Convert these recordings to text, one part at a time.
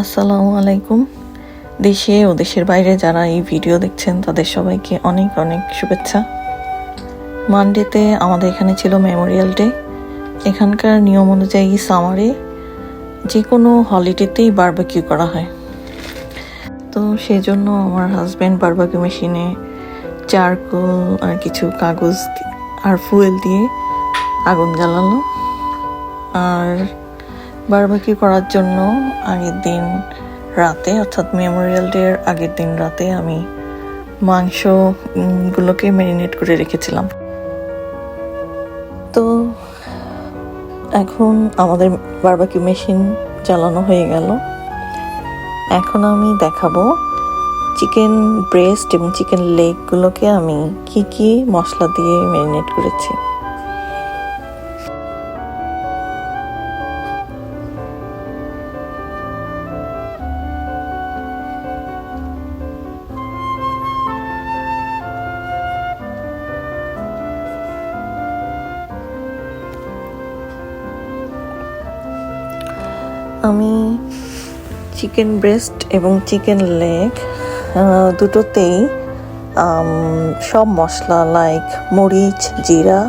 আসসালামু আলাইকুম। দেশে ও দেশের বাইরে যারা এই ভিডিও দেখছেন তাদের সবাইকে অনেক অনেক শুভেচ্ছা। মানডেতে আমাদের এখানে ছিল মেমোরিয়াল ডে। এখানকার নিয়ম অনুযায়ী সামারে যে কোনো হলিডেতেই বারবিকিউ করা হয়। তো সেজন্য আমার হাজব্যান্ড বারবিকিউ মেশিনে চারকোল আর কিছু কাগজ আর ফুয়েল দিয়ে আগুন জ্বালালো। আর বারবিকিউ করার জন্য আগের দিন রাতে, অর্থাৎ মেমোরিয়াল ডের আগের দিন রাতে আমি মাংসগুলোকে ম্যারিনেট করে রেখেছিলাম। তো এখন আমাদের বারবিকিউ মেশিন চালানো হয়ে গেল। এখন আমি দেখাবো চিকেন ব্রেস্ট এবং চিকেন লেগগুলোকে আমি কি মশলা দিয়ে ম্যারিনেট করেছি। আমি চিকেন ব্রেস্ট এবং চিকেন লেগ দুটোতেই সব মশলা লাইক মরিচ, জিরা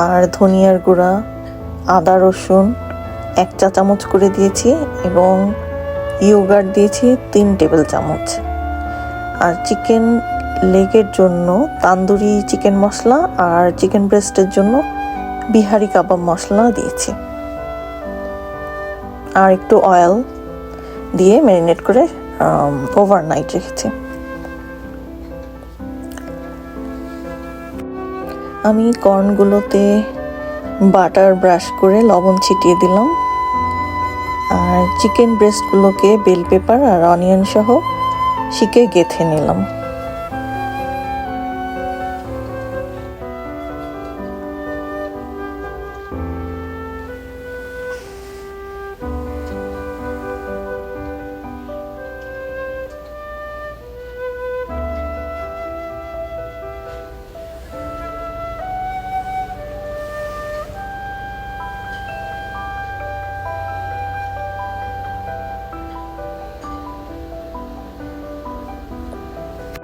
আর ধনিয়ার গুঁড়া, আদা রসুন 1 চা চামচ করে দিয়েছি এবং ইয়োগার্ট দিয়েছি 3 টেবিল চামচ। আর চিকেন লেগের জন্য তান্দুরি চিকেন মশলা আর চিকেন ব্রেস্টের জন্য বিহারি কাবাব মশলা দিয়েছি। আর একটু অয়েল দিয়ে ম্যারিনেট করে ওভারনাইট রেখেছি। আমি কর্নগুলোতে বাটার ব্রাশ করে লবণ ছিটিয়ে দিলাম। আর চিকেন ব্রেস্টগুলোকে বেল পেপার আর অনিয়ন সহ শিকে গেঁথে নিলাম।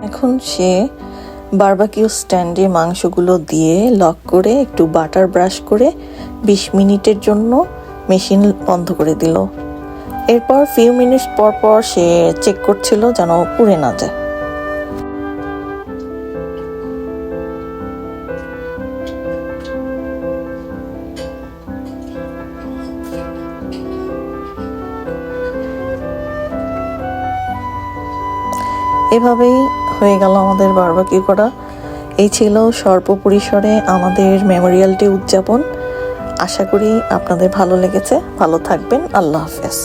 এখন সে বারবিকিউ স্ট্যান্ডে মাংসগুলো দিয়ে লক করে একটু বাটার ব্রাশ করে 20 মিনিটের জন্য মেশিন বন্ধ করে দিল। এরপর ফিউ মিনিটস পর সে চেক করছিল যেন পুড়ে না যায়। এভাবেই হয়ে গেল আমাদের বারবিকিউ করা। এই ছিল স্বল্প পরিসরে আমাদের মেমোরিয়াল ডে উদযাপন। আশা করি আপনাদের ভালো লেগেছে। ভালো থাকবেন। আল্লাহ হাফেজ।